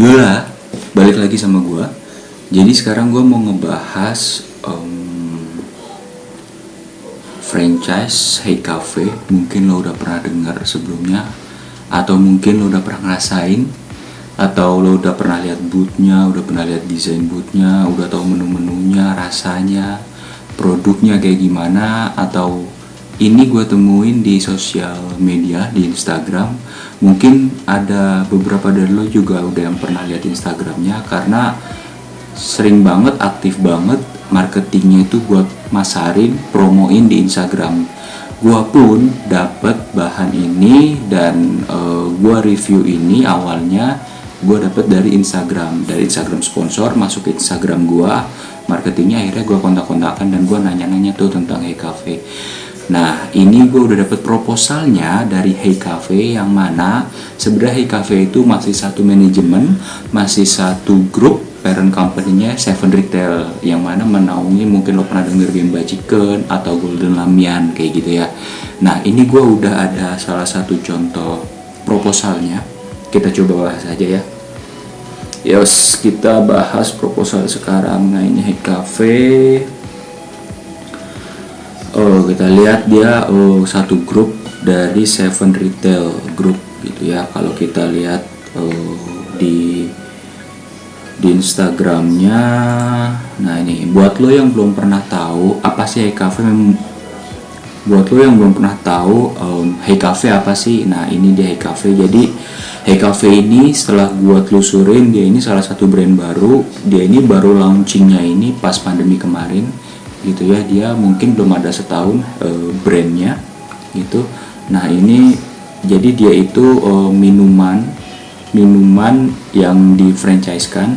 Yola, balik lagi sama gue. Jadi sekarang gue mau ngebahas franchise Hey Cafe. Mungkin lo udah pernah dengar sebelumnya, atau mungkin lo udah pernah ngerasain, atau lo udah pernah lihat boothnya, udah pernah lihat desain boothnya, udah tahu menu-menunya, rasanya, produknya kayak gimana. Atau ini gue temuin di sosial media, di Instagram. Mungkin ada beberapa dari lo juga udah yang pernah lihat Instagramnya, karena sering banget, aktif banget marketingnya itu buat masarin, promoin di Instagram. Gua pun dapet bahan ini dan gua review ini awalnya gua dapet dari Instagram sponsor, masuk ke Instagram gua, marketingnya akhirnya gua kontak-kontakan dan gua nanya-nanya tuh tentang Hey Cafe. Nah, ini gue udah dapet proposalnya dari Hey Cafe, yang mana sebenarnya Hey Cafe itu masih satu manajemen, masih satu grup, parent company-nya Seven Retail, yang mana menaungi, mungkin lo pernah denger Bimba Chicken atau Golden Lamian kayak gitu ya. Nah, ini gue udah ada salah satu contoh proposalnya, kita coba bahas aja ya. Yos, kita bahas proposal sekarang. Nah, ini Hey Cafe. Kita lihat dia satu grup dari Seven Retail Group gitu ya. Kalau kita lihat di Instagramnya, nah ini buat lo yang belum pernah tahu apa sih Hey Cafe, buat lo yang belum pernah tahu Hey Cafe apa sih. Nah, ini dia Hey Cafe. Jadi Hey Cafe ini setelah gua telusurin, dia ini salah satu brand baru. Dia ini baru launchingnya ini pas pandemi kemarin gitu ya. Dia mungkin belum ada setahun brandnya gitu. Nah, ini jadi dia itu minuman yang di franchise-kan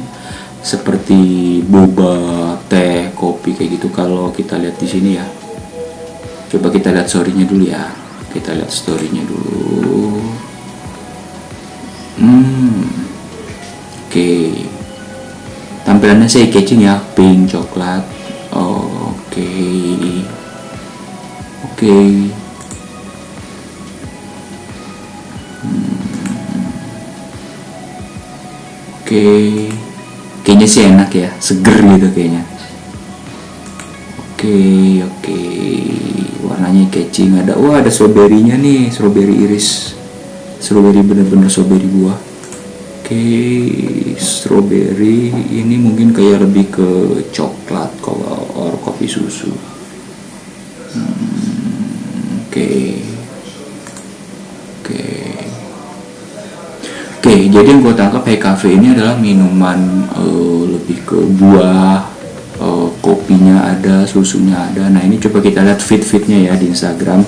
seperti boba, teh, kopi kayak gitu. Kalau kita lihat di sini ya, coba kita lihat story-nya dulu ya. Kita lihat story-nya dulu. Oke. Tampilannya sih catching ya, pink, coklat. Oke. Kayaknya sih enak ya, seger gitu kayaknya. Oke. Warnanya catching, ada strawberry-nya nih, strawberry iris. Strawberry bener-bener strawberry buah. Strawberry ini mungkin kayak lebih ke coklat kalau kopi susu. Jadi yang gue tangkap Hey Cafe ini adalah minuman lebih ke buah, kopinya ada, susunya ada. Nah, ini coba kita lihat feed-nya ya di Instagram.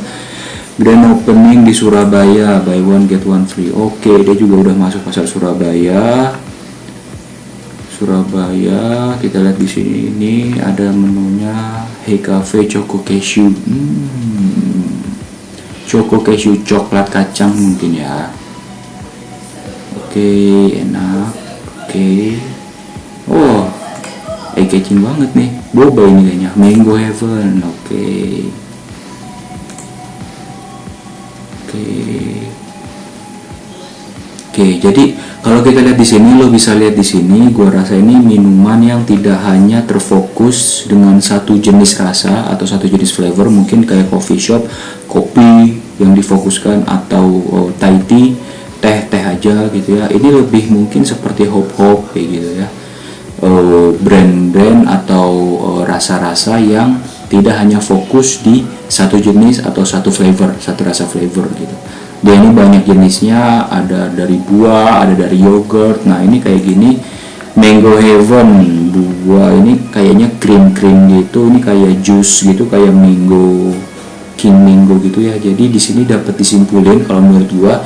Grand opening di Surabaya, buy one get one free. Dia juga udah masuk pasar Surabaya. Kita lihat di sini, ini ada menunya Hey Cafe Choco Cashew. Choco Cashew, coklat kacang mungkin ya. Enak. Catching banget nih. Boba ini kayaknya, Mango Heaven. Jadi kalau kita lihat di sini, lo bisa lihat di sini, gua rasa ini minuman yang tidak hanya terfokus dengan satu jenis rasa atau satu jenis flavor, mungkin kayak coffee shop, kopi yang difokuskan, atau Thai tea, teh aja gitu ya. Ini lebih mungkin seperti hop kayak gitu ya. Brand-brand atau rasa-rasa yang tidak hanya fokus di satu jenis atau satu rasa flavor gitu. Dia ini banyak jenisnya, ada dari buah, ada dari yogurt. Nah, ini kayak gini, Mango Heaven, buah ini kayaknya krim gitu. Ini kayak jus gitu, kayak King Mango gitu ya. Jadi di sini dapat disimpulin kalau menurut gua.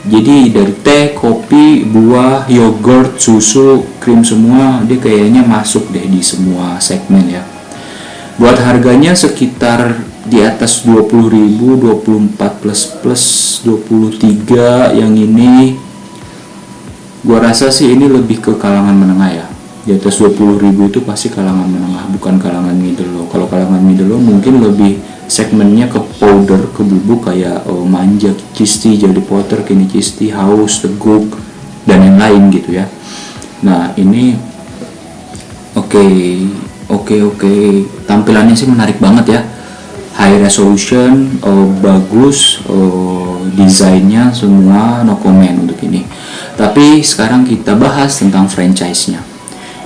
Jadi dari teh, kopi, buah, yogurt, susu, krim, semua dia kayaknya masuk deh di semua segmen ya. Buat harganya sekitar di atas 20.000, 24 plus 23. Yang ini gua rasa sih ini lebih ke kalangan menengah ya. Di atas 20.000 itu pasti kalangan menengah, bukan kalangan middle low. Kalau kalangan middle low mungkin lebih segmennya ke powder, ke bubuk kayak manja, cheese tea, Jolly Potter, Kenny cheese tea, House, Teguk, dan yang lain gitu ya. Nah ini oke, tampilannya sih menarik banget ya, high resolution, bagus, desainnya semua no comment untuk ini. Tapi sekarang kita bahas tentang franchise-nya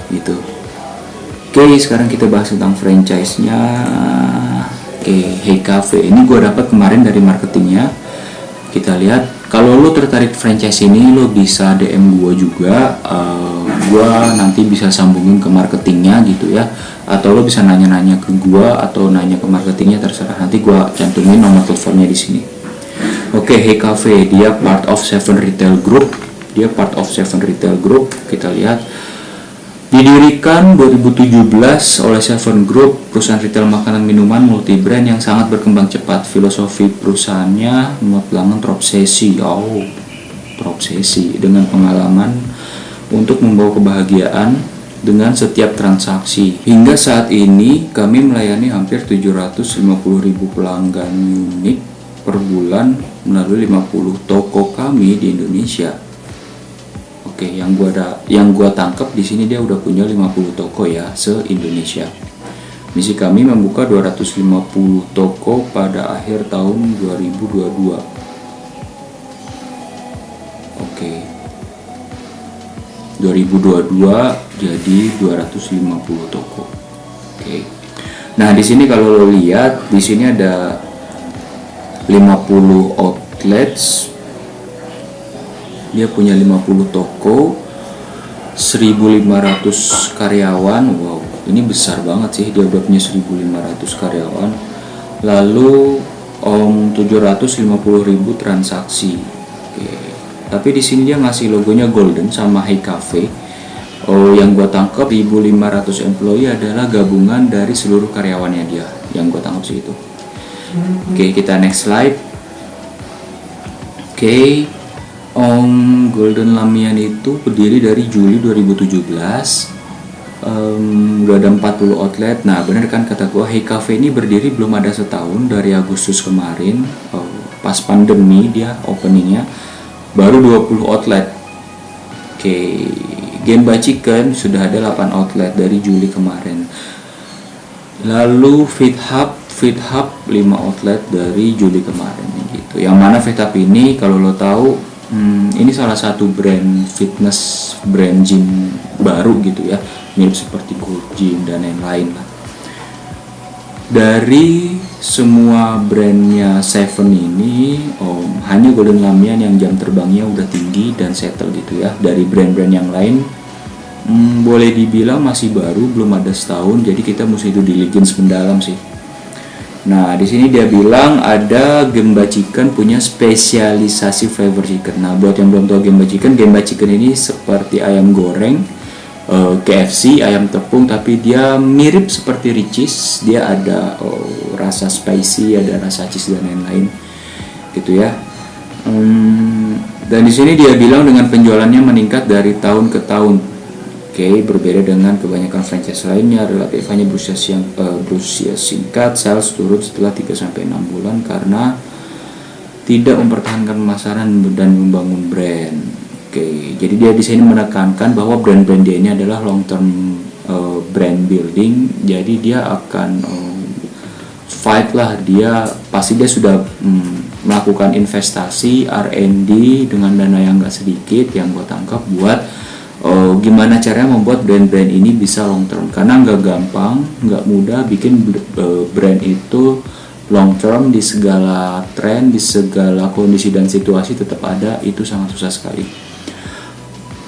gitu. Oke, sekarang kita bahas tentang franchise-nya. Oke, Hey Cafe ini gue dapat kemarin dari marketingnya. Kita lihat, kalau lo tertarik franchise ini, lo bisa DM gue juga. Gue nanti bisa sambungin ke marketingnya gitu ya. Atau lo bisa nanya-nanya ke gue atau nanya ke marketingnya, terserah. Nanti gue cantumin nomor teleponnya di sini. Oke, Hey Cafe, dia part of Seven Retail Group. Kita lihat. Didirikan 2017 oleh Seven Group, perusahaan retail makanan minuman multi brand yang sangat berkembang cepat. Filosofi perusahaannya memuat pelanggan terobsesi dengan pengalaman untuk membawa kebahagiaan dengan setiap transaksi. Hingga saat ini kami melayani hampir 750.000 pelanggan unik per bulan melalui 50 toko kami di Indonesia. Oke, yang gua tangkap di sini dia udah punya 50 toko ya se-Indonesia. Misi kami membuka 250 toko pada akhir tahun 2022. Oke. 2022 jadi 250 toko. Oke. Nah, di sini kalau lo lihat, di sini ada 50 outlets. Dia punya 50 toko, 1.500 karyawan. Wow, ini besar banget sih, dia udah punya 1.500 karyawan. Lalu 750.000 transaksi. Oke. Tapi di sini dia ngasih logonya Golden sama Hey Cafe. Yang gua tangkap 1.500 employee adalah gabungan dari seluruh karyawannya dia. Yang gua tangkap sih itu. Oke, kita next slide. Oke. Golden Lamian itu berdiri dari Juli 2017. Udah ada 40 outlet. Nah, bener kan kata gua, Hey Cafe ini berdiri belum ada setahun, dari Agustus kemarin. Pas pandemi dia openingnya, baru 20 outlet. Oke, Genba Chicken sudah ada 8 outlet dari Juli kemarin. Lalu Fit Hub 5 outlet dari Juli kemarin gitu. Yang mana Fit Hub ini kalau lo tahu, ini salah satu brand fitness, brand gym baru gitu ya, mirip seperti Gold Gym dan lain-lain lah. Dari semua brandnya Seven ini, hanya Golden Lamian yang jam terbangnya udah tinggi dan settle gitu ya. Dari brand-brand yang lain, boleh dibilang masih baru, belum ada setahun, jadi kita mesti due diligence mendalam sih. Nah, di sini dia bilang ada Genba Chicken punya spesialisasi flavor chicken. Nah, buat yang belum tahu Genba Chicken ini seperti ayam goreng, KFC, ayam tepung, tapi dia mirip seperti Richeese. Dia ada rasa spicy, ada rasa cheese dan lain-lain, gitu ya. Dan di sini dia bilang dengan penjualannya meningkat dari tahun ke tahun. Oke, berbeda dengan kebanyakan franchise lainnya, relatif hanya berusia singkat, sales turun setelah 3-6 bulan karena tidak mempertahankan pemasaran dan membangun brand. Oke, jadi dia di sini menekankan bahwa brand-brand dia ini adalah long term brand building. Jadi dia akan fight lah, dia pasti dia sudah melakukan investasi R&D dengan dana yang gak sedikit yang gue tangkap buat gimana caranya membuat brand-brand ini bisa long term, karena nggak gampang, nggak mudah bikin brand itu long term di segala tren, di segala kondisi dan situasi tetap ada, itu sangat susah sekali.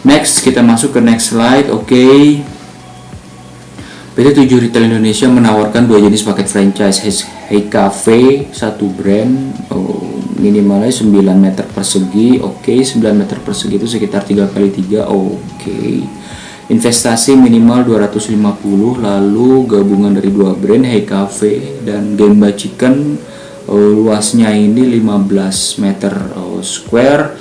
Next, kita masuk ke next slide. Oke. PT 7 Retail Indonesia menawarkan 2 jenis paket franchise Hey Cafe, satu brand, minimalnya 9 meter persegi. Oke, 9 meter persegi itu sekitar 3x3. Oke. Investasi minimal 250, lalu gabungan dari 2 brand Hey Cafe dan Genba Chicken. Luasnya ini 15 meter square,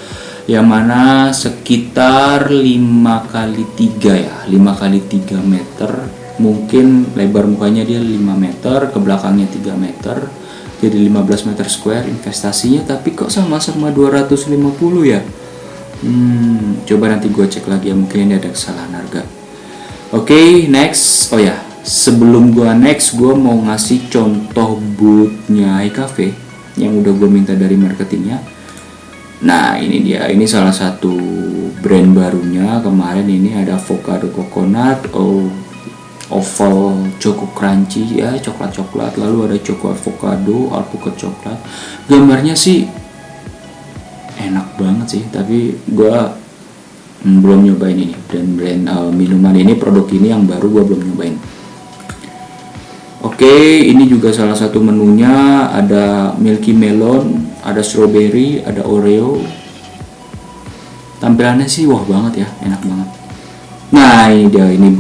yang mana sekitar 5x3 ya, 5x3 meter. Mungkin lebar mukanya dia 5 meter, ke belakangnya 3 meter, jadi 15 meter square investasinya. Tapi kok sama-sama 250 ya? Coba nanti gue cek lagi ya, mungkin ini ada kesalahan harga. Oke, next. Oh ya, sebelum gue next, gue mau ngasih contoh bootnya Hey Cafe yang udah gue minta dari marketingnya. Nah ini dia, ini salah satu brand barunya kemarin. Ini ada avocado coconut, oval choco crunchy ya, coklat, lalu ada choco avocado, alpukat coklat. Gambarnya sih enak banget sih, tapi gue belum nyobain ini brand minuman ini, produk ini yang baru, gue belum nyobain. Oke, ini juga salah satu menunya, ada milky melon, ada strawberry, ada oreo. Tampilannya sih wah banget ya, enak banget. Nah ini dia, ini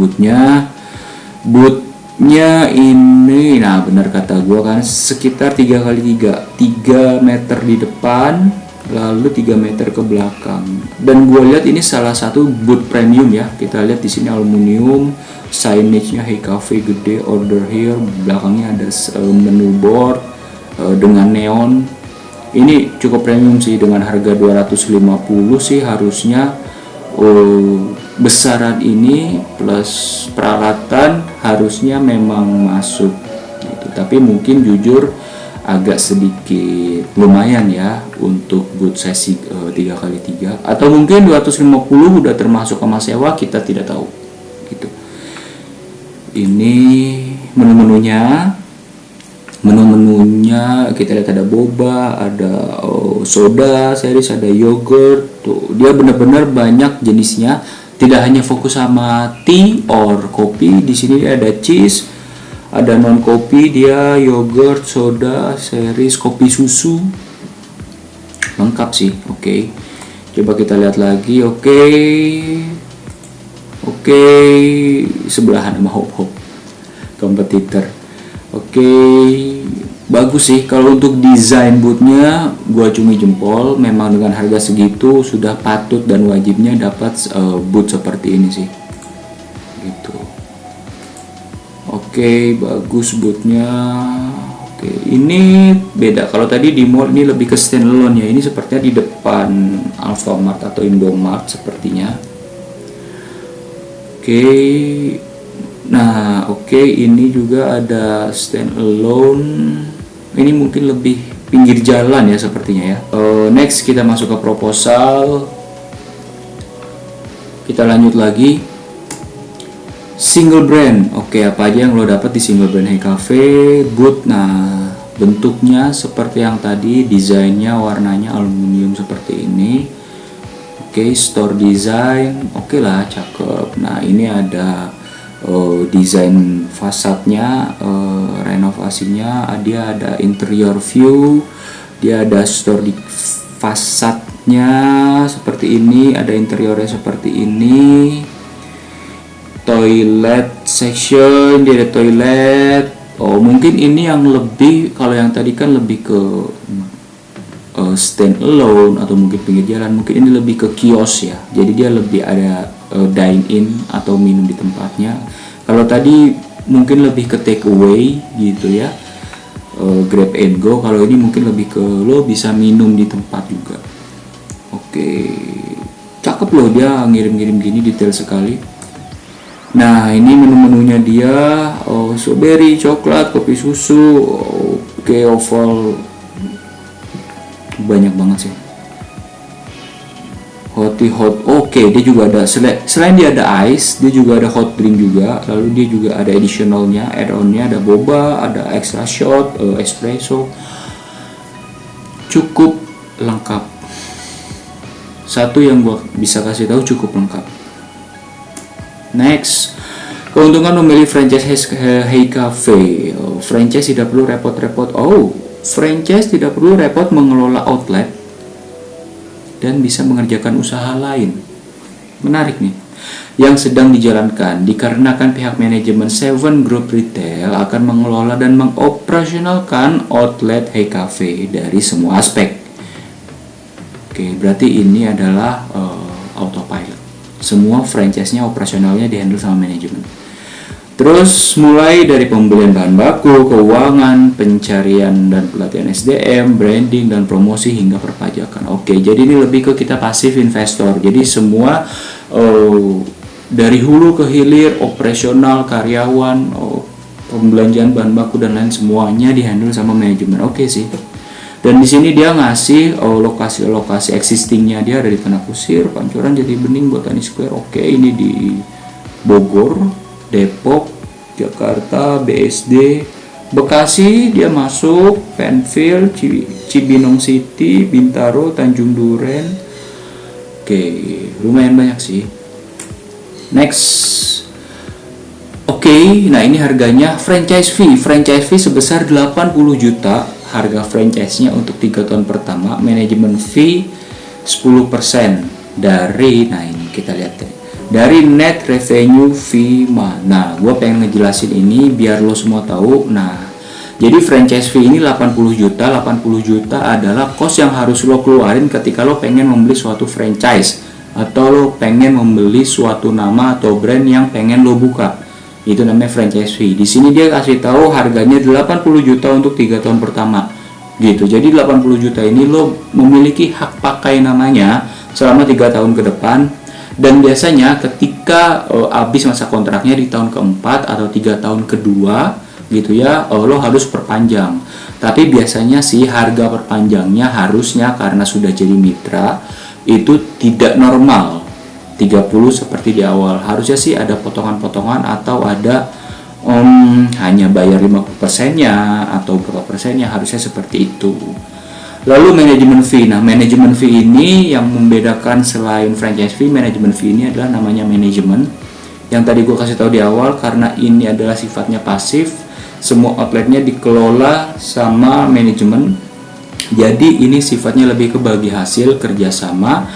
bootnya ini, nah benar kata gue kan, sekitar 3x3 meter di depan, lalu 3 meter ke belakang. Dan gue lihat ini salah satu boot premium ya. Kita lihat di sini aluminium, signage-nya Hey Cafe gede, order here, belakangnya ada menu board dengan neon. Ini cukup premium sih, dengan harga 250 sih harusnya. Besaran ini plus peralatan harusnya memang masuk gitu. Tapi mungkin jujur agak sedikit lumayan ya untuk boot sesi 3x3, atau mungkin 250 udah termasuk sama sewa, kita tidak tahu gitu. Ini menu-menunya kita lihat, ada boba, ada soda series, ada yogurt. Tuh dia benar-benar banyak jenisnya, tidak hanya fokus sama tea or kopi. Di sini ada cheese, ada non kopi, dia yogurt, soda series, kopi susu, lengkap sih. Oke, coba kita lihat lagi. Oke, sebelahan sama Hop kompetitor. Oke, bagus sih. Kalau untuk desain bootnya gua cumi jempol, memang dengan harga segitu sudah patut dan wajibnya dapat boot seperti ini sih gitu. Oke, bagus bootnya. Oke, ini beda. Kalau tadi di mall ini lebih ke standalone ya. Ini sepertinya di depan Alfamart atau Indomart sepertinya. Oke. Nah, ini juga ada standalone. Ini mungkin lebih pinggir jalan ya sepertinya ya. Next kita masuk ke proposal. Kita lanjut lagi. Single brand. Oke, apa aja yang lo dapat di single brand Hey Cafe boot? Nah, bentuknya seperti yang tadi, desainnya, warnanya aluminium seperti ini. Oke, store design. Oke lah, cakep. Nah, ini ada desain fasadnya, renovasinya. Dia ada interior view, dia ada store di fasadnya seperti ini, ada interiornya seperti ini. Toilet section, dia ada toilet. Mungkin ini yang lebih, kalau yang tadi kan lebih ke stand alone atau mungkin pinggir jalan, mungkin ini lebih ke kios ya. Jadi dia lebih ada dine in atau minum di tempatnya. Kalau tadi mungkin lebih ke take away gitu ya, grab and go. Kalau ini mungkin lebih ke lo bisa minum di tempat juga. Oke, cakep loh, dia ngirim-ngirim gini, detail sekali. Nah, ini menu-menunya dia, strawberry, coklat, kopi susu, oval, banyak banget sih. Hot. Oke, dia juga ada, selain dia ada ice, dia juga ada hot drink juga. Lalu dia juga ada additionalnya, add-onnya, ada boba, ada extra shot, espresso. Cukup lengkap. Satu yang gua bisa kasih tahu, cukup lengkap. Next, keuntungan memilih franchise Hey Cafe. Franchise tidak perlu repot-repot. Franchise tidak perlu repot mengelola outlet dan bisa mengerjakan usaha lain. Menarik nih. Yang sedang dijalankan dikarenakan pihak manajemen Seven Group Retail akan mengelola dan mengoperasionalkan outlet Hey Cafe dari semua aspek. Oke, berarti ini adalah autopilot. Semua franchise-nya operasionalnya dihandle sama manajemen. Terus mulai dari pembelian bahan baku, keuangan, pencarian dan pelatihan SDM, branding dan promosi hingga perpajakan. Oke, jadi ini lebih ke kita pasif investor. Jadi semua dari hulu ke hilir, operasional, karyawan, pembelanjaan bahan baku dan lain semuanya dihandle sama manajemen. Oke sih. Dan di sini dia ngasih lokasi-lokasi existingnya dia dari Tanah Kusir, Pancoran, Jati Bening, Botani Square. Oke, ini di Bogor, Depok, Jakarta, BSD, Bekasi dia masuk, Penfield, Cibinong City, Bintaro, Tanjung Duren. Oke, lumayan banyak sih. Next. Oke, nah ini harganya franchise fee. Franchise fee sebesar 80 juta. Harga franchise-nya untuk 3 tahun pertama. Manajemen fee 10% dari, nah ini kita lihat deh, dari net revenue fee. Nah, gue pengen ngejelasin ini biar lo semua tahu. Nah, jadi franchise fee ini 80 juta. 80 juta adalah cost yang harus lo keluarin ketika lo pengen membeli suatu franchise atau lo pengen membeli suatu nama atau brand yang pengen lo buka. Itu namanya franchise fee. Di sini dia kasih tahu harganya 80 juta untuk 3 tahun pertama. Gitu. Jadi 80 juta ini lo memiliki hak pakai namanya selama 3 tahun ke depan. Dan biasanya ketika habis masa kontraknya di tahun keempat atau 3 tahun kedua gitu ya, lo harus perpanjang. Tapi biasanya sih harga perpanjangnya harusnya karena sudah jadi mitra itu tidak normal 30 seperti di awal. Harusnya sih ada potongan-potongan atau ada hanya bayar 50%-nya atau berapa persennya, harusnya seperti itu. Lalu manajemen fee. Nah, manajemen fee ini yang membedakan selain franchise fee, manajemen fee ini adalah namanya manajemen. Yang tadi gue kasih tahu di awal, karena ini adalah sifatnya pasif, semua outletnya dikelola sama manajemen. Jadi ini sifatnya lebih ke bagi hasil kerjasama.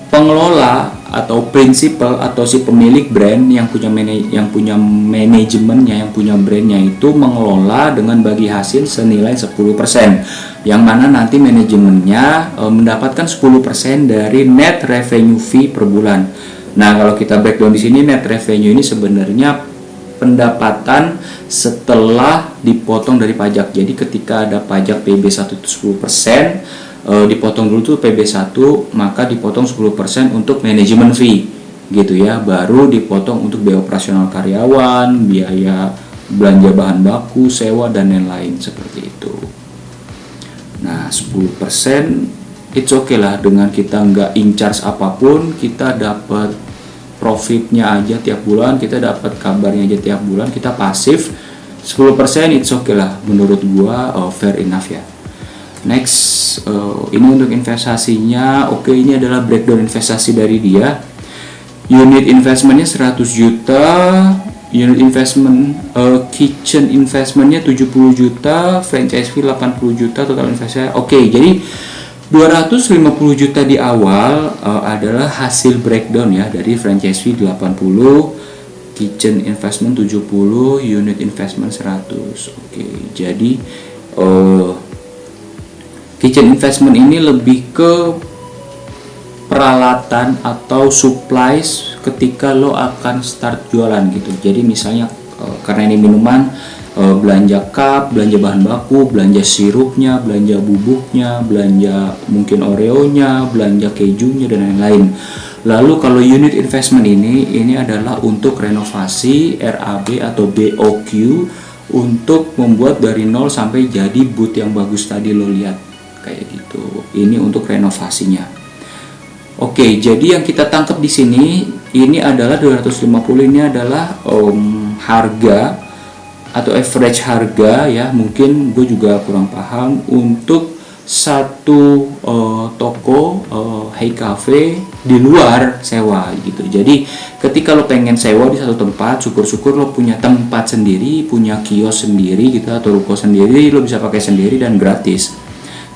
Pengelola atau prinsipal atau si pemilik brand yang punya manajemennya, yang punya brandnya itu mengelola dengan bagi hasil senilai 10%, yang mana nanti manajemennya mendapatkan 10% dari net revenue fee per bulan. Nah, kalau kita breakdown di sini, net revenue ini sebenarnya pendapatan setelah dipotong dari pajak. Jadi ketika ada pajak PB1 itu 10%, dipotong dulu tuh PB1, maka dipotong 10% untuk manajemen fee gitu ya, baru dipotong untuk biaya operasional karyawan, biaya belanja bahan baku, sewa dan lain-lain seperti itu. Nah, 10% it's okay lah, dengan kita nggak in charge apapun, kita dapat profitnya aja tiap bulan, kita dapat kabarnya aja tiap bulan, kita pasif. 10% it's okay lah menurut gua, fair enough ya. Next, ini untuk investasinya. Oke, ini adalah breakdown investasi dari dia. Unit investmentnya 100 juta, unit investment, kitchen investmentnya 70 juta, franchise fee 80 juta, total investasi. Oke, jadi 250 juta di awal adalah hasil breakdown ya, dari franchise fee 80, kitchen investment 70, unit investment 100. Oke, jadi kitchen investment ini lebih ke peralatan atau supplies ketika lo akan start jualan gitu. Jadi misalnya karena ini minuman, belanja cup, belanja bahan baku, belanja sirupnya, belanja bubuknya, belanja mungkin oreonya, belanja kejunya dan lain-lain. Lalu kalau unit investment ini adalah untuk renovasi RAB atau BOQ, untuk membuat dari nol sampai jadi booth yang bagus tadi lo lihat kayak gitu. Ini untuk renovasinya. Oke, jadi yang kita tangkap di sini ini adalah 250, ini adalah harga atau average harga ya. Mungkin gue juga kurang paham untuk satu toko Hey Cafe di luar sewa gitu. Jadi ketika lo pengen sewa di satu tempat, syukur-syukur lo punya tempat sendiri, punya kios sendiri gitu atau ruko sendiri, lo bisa pakai sendiri dan gratis.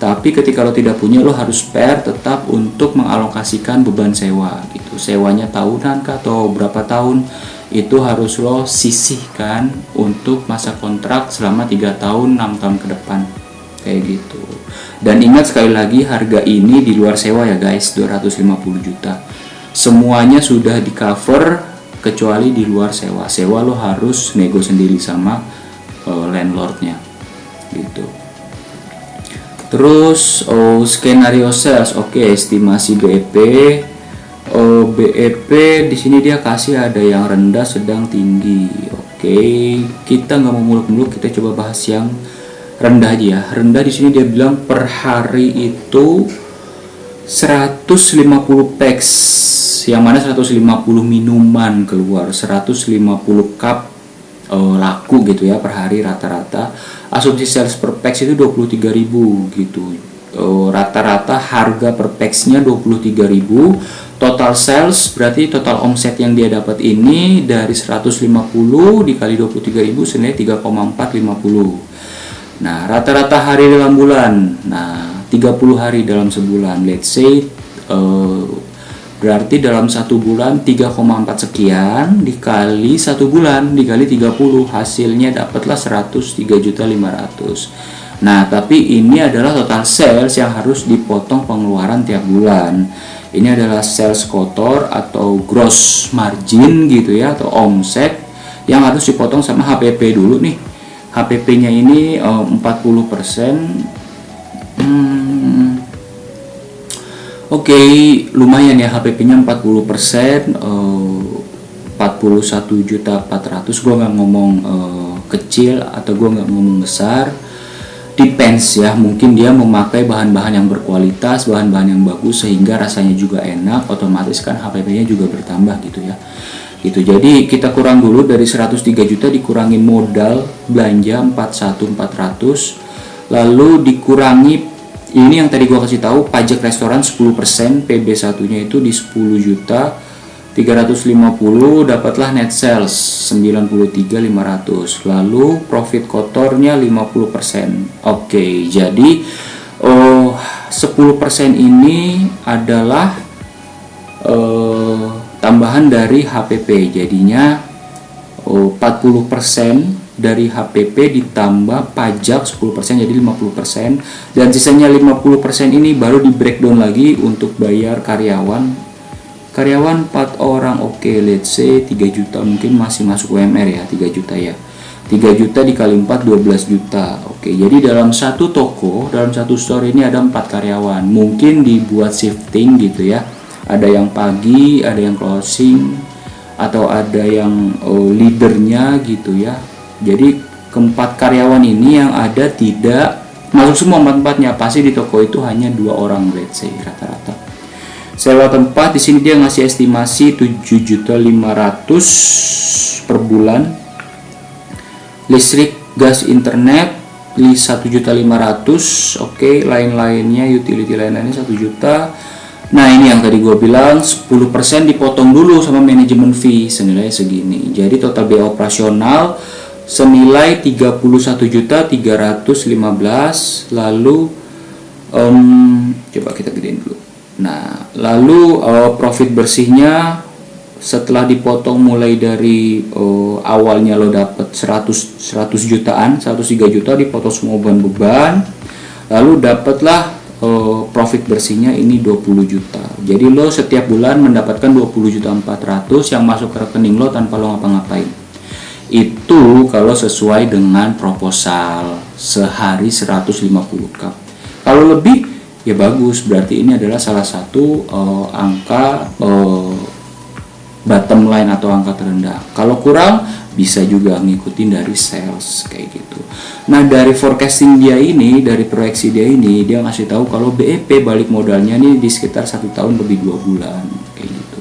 Tapi ketika lo tidak punya, lo harus spare tetap untuk mengalokasikan beban sewa gitu. Sewanya tahunan kah atau berapa tahun, itu harus lo sisihkan untuk masa kontrak selama 3 tahun, 6 tahun ke depan kayak gitu. Dan ingat sekali lagi, harga ini di luar sewa ya guys, 250 juta. Semuanya sudah di cover kecuali di luar sewa lo harus nego sendiri sama landlordnya gitu. Terus skenario sales, estimasi BEP. BEP di sini dia kasih ada yang rendah, sedang, tinggi. Kita nggak mau muluk-muluk, kita coba bahas yang rendah aja ya. Rendah di sini dia bilang per hari itu 150 packs, yang mana 150 minuman keluar, 150 cup laku gitu ya per hari rata-rata. Asumsi sales per packs itu 23.000 gitu. Rata-rata harga per packsnya 23.000. Total sales berarti total omset yang dia dapat ini dari 150 dikali 23.000 senilai 3,450. Nah, rata-rata hari dalam bulan. Nah, 30 hari dalam sebulan. Let's say berarti dalam satu bulan 3,4 sekian dikali satu bulan dikali 30, hasilnya dapatlah 103.500. Nah, tapi ini adalah total sales yang harus dipotong pengeluaran tiap bulan. Ini adalah sales kotor atau gross margin gitu ya, atau omset yang harus dipotong sama HPP dulu nih. HPP-nya ini 40%. Lumayan ya HPP-nya 40%, 41.400.000. Gue nggak ngomong kecil atau gue nggak ngomong besar. Depends ya, mungkin dia memakai bahan-bahan yang berkualitas, bahan-bahan yang bagus sehingga rasanya juga enak, otomatis kan HPP-nya juga bertambah gitu ya. Gitu. Jadi kita kurang dulu dari 103 juta dikurangi modal belanja 41.400, lalu dikurangi ini yang tadi gua kasih tahu pajak restoran 10%, PB1-nya itu di 10 juta 350, dapatlah net sales 93.500, lalu profit kotornya 50%. Jadi 10% ini adalah tambahan dari HPP, jadinya 40% dari HPP ditambah pajak 10% jadi 50%, dan sisanya 50% ini baru di breakdown lagi untuk bayar karyawan 4 orang. Let's say 3 juta, mungkin masih masuk UMR ya, 3 juta ya, 3 juta dikali 4 12 juta. Jadi dalam satu toko, dalam satu store ini ada 4 karyawan, mungkin dibuat shifting gitu ya, ada yang pagi, ada yang closing, atau ada yang leadernya gitu ya. Jadi keempat karyawan ini yang ada tidak masuk semua 4-4-nya, pasti di toko itu hanya 2 orang let's say rata-rata. Sewa tempat di sini dia ngasih estimasi 7.500.000 per bulan. Listrik, gas, internet 1.500.000. Lain-lainnya utility lain-lainnya 1 juta. Nah, ini yang tadi gue bilang 10% dipotong dulu sama manajemen fee senilai segini. Jadi total biaya operasional senilai 31.315.000. Lalu coba kita gedein dulu. Nah, lalu profit bersihnya setelah dipotong mulai dari awalnya lo dapet 100 jutaan, 103 juta dipotong semua beban-beban, lalu dapatlah profit bersihnya ini 20 juta. Jadi lo setiap bulan mendapatkan 20.400.000 yang masuk ke rekening lo tanpa lo ngapa-ngapain. Itu kalau sesuai dengan proposal sehari 150 cup. Kalau lebih ya bagus, berarti ini adalah salah satu angka bottom line atau angka terendah. Kalau kurang bisa juga ngikutin dari sales kayak gitu. Nah, dari forecasting dia ini, dari proyeksi dia ini, dia ngasih tahu kalau BEP balik modalnya nih di sekitar 1 tahun lebih 2 bulan kayak gitu.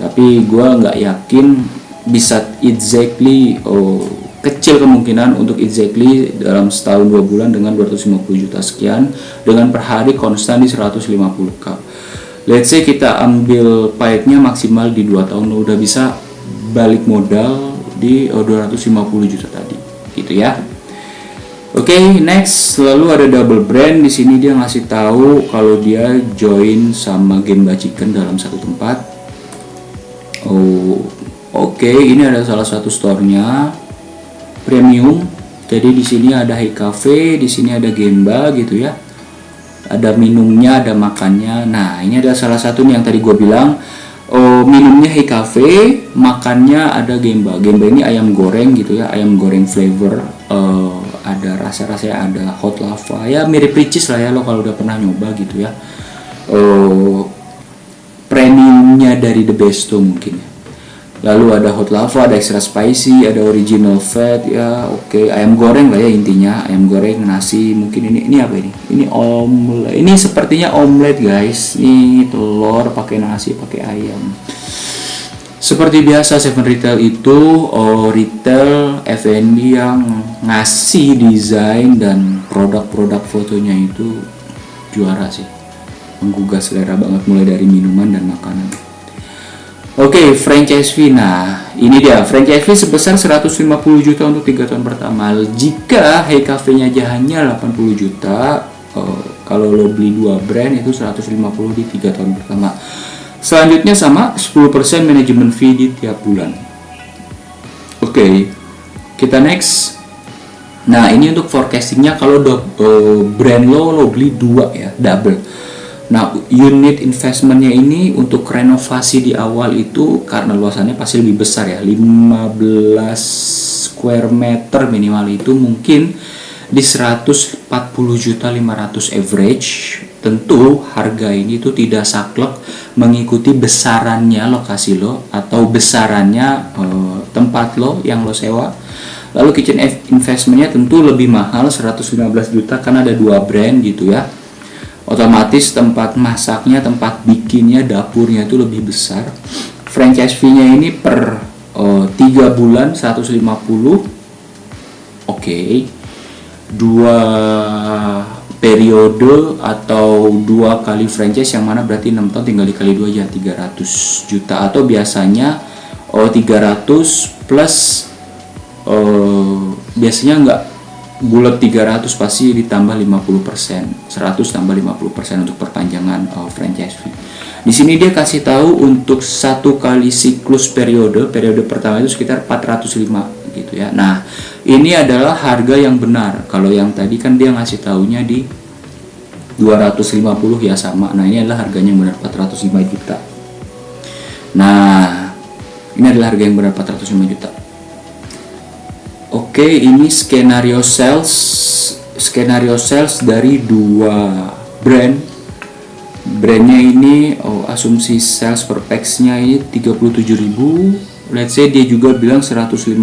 Tapi gue nggak yakin bisa exactly, kecil kemungkinan untuk exactly dalam setahun 2 bulan dengan 250 juta sekian dengan per hari konstan di 150 cup. Let's say kita ambil pahitnya maksimal di 2 tahun lo udah bisa balik modal di 250 juta tadi gitu ya. Next, lalu ada double brand. Di sini dia ngasih tahu kalau dia join sama Gemba Chicken dalam satu tempat. Ini ada salah satu store-nya premium. Jadi di sini ada Hey Cafe, di sini ada Gemba gitu ya. Ada minumnya, ada makannya. Nah, ini ada salah satu nih yang tadi gue bilang minumnya Hey Cafe, makannya ada Gemba. Gemba ini ayam goreng gitu ya, ayam goreng flavor. Ada rasa-rasanya, ada hot lava ya, mirip Ricis lah ya lo kalau udah pernah nyoba gitu ya. Premiumnya dari The Besto mungkin ya. Lalu ada hot lava, ada extra spicy, ada original fat ya, oke. Ayam goreng lah ya intinya, ayam goreng, nasi, mungkin ini apa ini? Ini omelet. Ini sepertinya omelet guys. Ini telur pakai nasi, pakai ayam. Seperti biasa Seven Retail itu retail F&B yang ngasih desain dan produk-produk fotonya itu juara sih. Menggugah selera banget mulai dari minuman dan makanan. Oke, franchise fee. Nah, ini dia franchise fee sebesar 150 juta untuk 3 tahun pertama. Jika Hey Cafe-nya aja hanya 80 juta, kalau lo beli 2 brand itu 150 di 3 tahun pertama. Selanjutnya sama 10% manajemen fee di tiap bulan. Oke, kita next. Nah, ini untuk forecastingnya kalau brand lo beli 2 ya, double. Nah, unit investmentnya ini untuk renovasi di awal itu karena luasannya pasti lebih besar ya, 15 square meter minimal itu mungkin di 140 juta 500 average. Tentu harga ini tuh tidak saklek mengikuti besarannya lokasi lo atau besarannya tempat lo yang lo sewa. Lalu kitchen investmentnya tentu lebih mahal 115 juta karena ada 2 brand gitu ya. Otomatis tempat masaknya, tempat bikinnya, dapurnya itu lebih besar. Franchise fee-nya ini per 3 bulan 150. Oke. 2 periode atau 2 kali franchise yang mana berarti 6 tahun tinggal dikali 2 aja 300 juta atau biasanya 300 plus biasanya enggak bulat 300 pasti ditambah 50%, 100 tambah 50% untuk perpanjangan franchise fee. Di sini dia kasih tahu untuk 1 kali siklus periode pertama itu sekitar 405 gitu ya. Nah, ini adalah harga yang benar. Kalau yang tadi kan dia ngasih taunya di 250 ya sama. Nah, ini adalah harganya yang benar 405 juta. Nah, ini adalah harga yang benar 405 juta. Oke, ini skenario sales dari 2 brand. Brandnya ini asumsi sales per pax-nya ini 37.000. Let's say dia juga bilang 150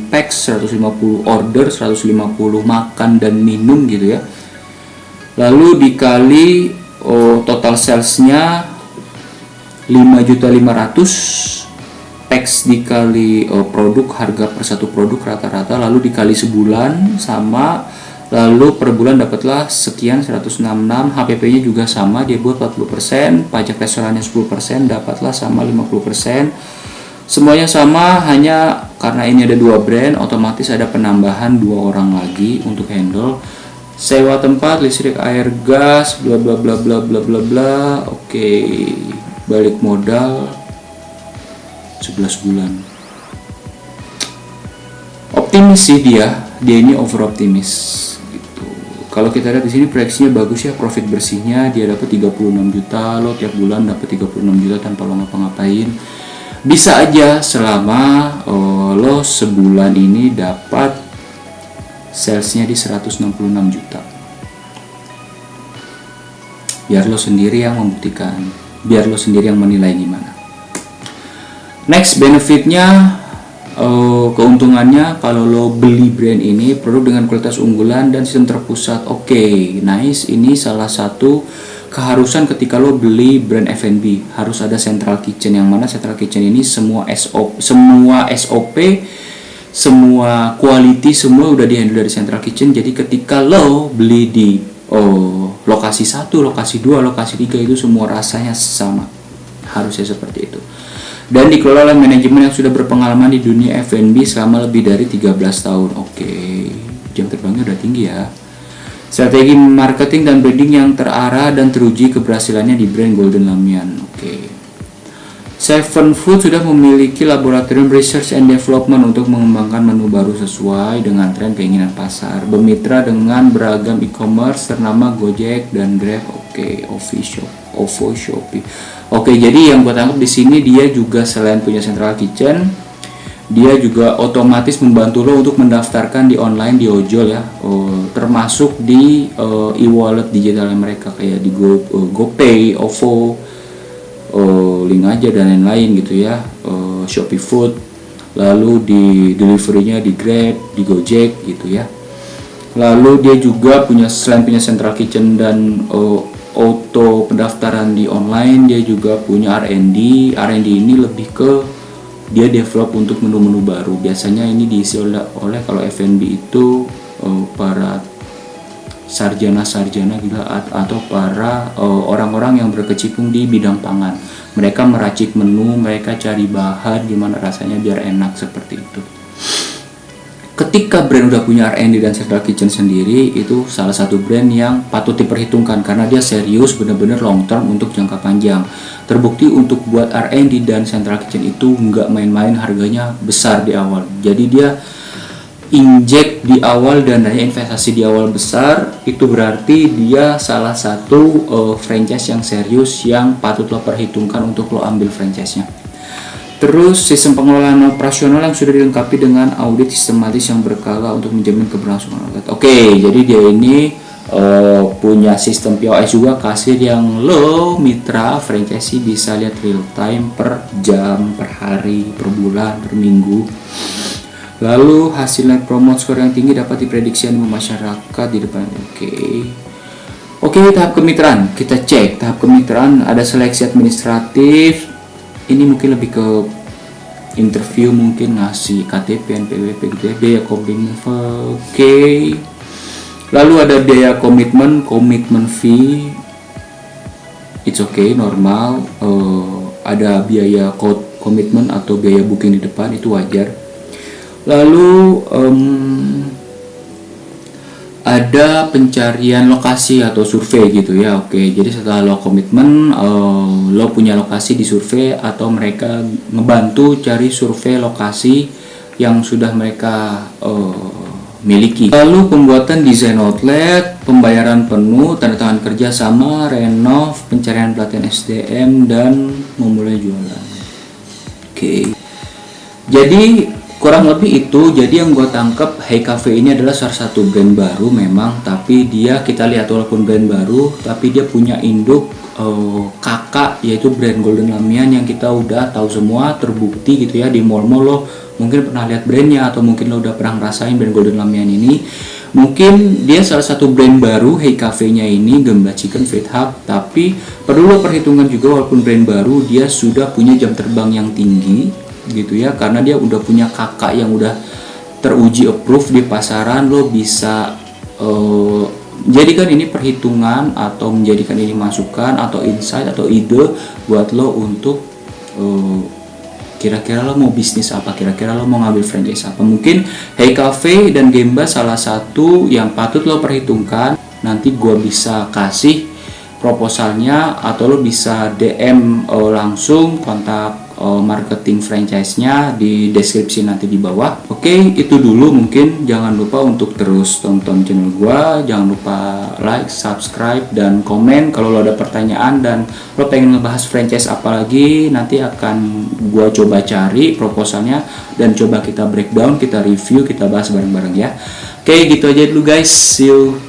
pax, 150 order, 150 makan dan minum gitu ya. Lalu dikali total salesnya 5.500.000, pax dikali produk, harga per satu produk rata-rata, lalu dikali sebulan sama, lalu per bulan dapatlah sekian 166. HPP-nya juga sama, dia buat 40%, pajak restorannya 10%, dapatlah sama 50%. Semuanya sama, hanya karena ini ada 2 brand, otomatis ada penambahan 2 orang lagi untuk handle sewa tempat, listrik, air, gas, bla bla bla bla bla bla bla. Oke, balik modal 11 bulan. Optimis sih dia ini over optimis gitu. Kalau kita lihat di sini proyeksinya bagus ya, profit bersihnya dia dapat 36 juta, lo tiap bulan dapat 36 juta tanpa lo ngapa-ngapain. Bisa aja selama lo sebulan ini dapat salesnya di 166 juta. Biar lo sendiri yang membuktikan, biar lo sendiri yang menilai gimana. Next, benefitnya, keuntungannya kalau lo beli brand ini, produk dengan kualitas unggulan dan sistem terpusat. Oke, nice. Ini salah satu keharusan ketika lo beli brand F&B, harus ada central kitchen, yang mana central kitchen ini semua SOP, semua quality semua udah dihandle dari central kitchen. Jadi ketika lo beli di lokasi 1, lokasi 2, lokasi 3 itu semua rasanya sama, harusnya seperti itu. Dan dikelola oleh manajemen yang sudah berpengalaman di dunia F&B selama lebih dari 13 tahun. Oke, jam terbangnya udah tinggi ya. Strategi marketing dan branding yang terarah dan teruji keberhasilannya di brand Golden Lamian. Oke. Seven Food sudah memiliki laboratorium research and development untuk mengembangkan menu baru sesuai dengan tren keinginan pasar. Bermitra dengan beragam e-commerce ternama Gojek dan Grab. Oke, OVO, Shopee. Oke, jadi yang gue tangkap di sini dia juga selain punya central kitchen, dia juga otomatis membantu lo untuk mendaftarkan di online di ojol ya, termasuk di e-wallet digitalnya mereka kayak di GoPay, OVO, Link aja dan lain-lain gitu ya, Shopee Food, lalu di deliverynya di Grab, di Gojek gitu ya. Lalu dia juga selain punya central kitchen dan auto pendaftaran di online, dia juga punya R&D. R&D ini lebih ke dia develop untuk menu-menu baru. Biasanya ini diisi oleh kalau F&B itu para sarjana-sarjana gila atau para orang-orang yang berkecimpung di bidang pangan. Mereka meracik menu, mereka cari bahan gimana rasanya biar enak seperti itu. Ketika brand udah punya R&D dan central kitchen sendiri, itu salah satu brand yang patut diperhitungkan karena dia serius bener-bener long term untuk jangka panjang. Terbukti untuk buat R&D dan central kitchen itu nggak main-main, harganya besar di awal. Jadi dia injek di awal dan dana investasi di awal besar, itu berarti dia salah satu franchise yang serius yang patut lo perhitungkan untuk lo ambil franchise-nya. Terus sistem pengelolaan operasional yang sudah dilengkapi dengan audit sistematis yang berkala untuk menjamin keberlangsungan outlet. Oke, jadi dia ini punya sistem POS juga, kasir yang lo mitra franchise bisa lihat real time per jam, per hari, per bulan, per minggu. Lalu hasil net promote score yang tinggi dapat diprediksi animo masyarakat di depan. Oke, tahap kemitraan kita cek. Tahap kemitraan ada seleksi administratif. Ini mungkin lebih ke interview, mungkin ngasih KTP, NPWP gitu ya. Biaya komitmen, oke. Lalu ada biaya komitmen fee, it's okay, normal. Ada biaya komitmen atau biaya booking di depan, itu wajar. Lalu ada pencarian lokasi atau survei gitu ya. Oke, jadi setelah lo komitmen, lo punya lokasi di survei atau mereka ngebantu cari survei lokasi yang sudah mereka miliki. Lalu pembuatan desain outlet, pembayaran penuh, tanda tangan kerja sama, renov, pencarian pelatihan SDM, dan memulai jualan. Oke, jadi kurang lebih itu. Jadi yang gue tangkap, Hey Cafe ini adalah salah satu brand baru memang, tapi dia, kita lihat walaupun brand baru, tapi dia punya induk kakak, yaitu brand Golden Lamian yang kita udah tahu semua, terbukti gitu ya di mall-mall. Lo mungkin pernah lihat brandnya atau mungkin lo udah pernah ngerasain brand Golden Lamian ini. Mungkin dia salah satu brand baru, Hey Cafe-nya ini, Gemba Chicken Fit Hub, tapi perlu lo perhitungkan juga walaupun brand baru, dia sudah punya jam terbang yang tinggi gitu ya, karena dia udah punya kakak yang udah teruji approve di pasaran. Lo bisa jadikan ini perhitungan atau menjadikan ini masukan atau insight atau ide buat lo untuk kira-kira lo mau bisnis apa, kira-kira lo mau ngambil franchise apa. Mungkin Hey Cafe dan Gemba salah satu yang patut lo perhitungkan. Nanti gua bisa kasih proposalnya atau lo bisa DM langsung kontak marketing franchise-nya di deskripsi nanti di bawah. Oke, itu dulu. Mungkin jangan lupa untuk terus tonton channel gua, jangan lupa like, subscribe, dan komen kalau lo ada pertanyaan dan lo pengen ngebahas franchise apa lagi. Nanti akan gua coba cari proposalnya dan coba kita breakdown, kita review, kita bahas bareng-bareng ya. Oke, gitu aja dulu guys, see you.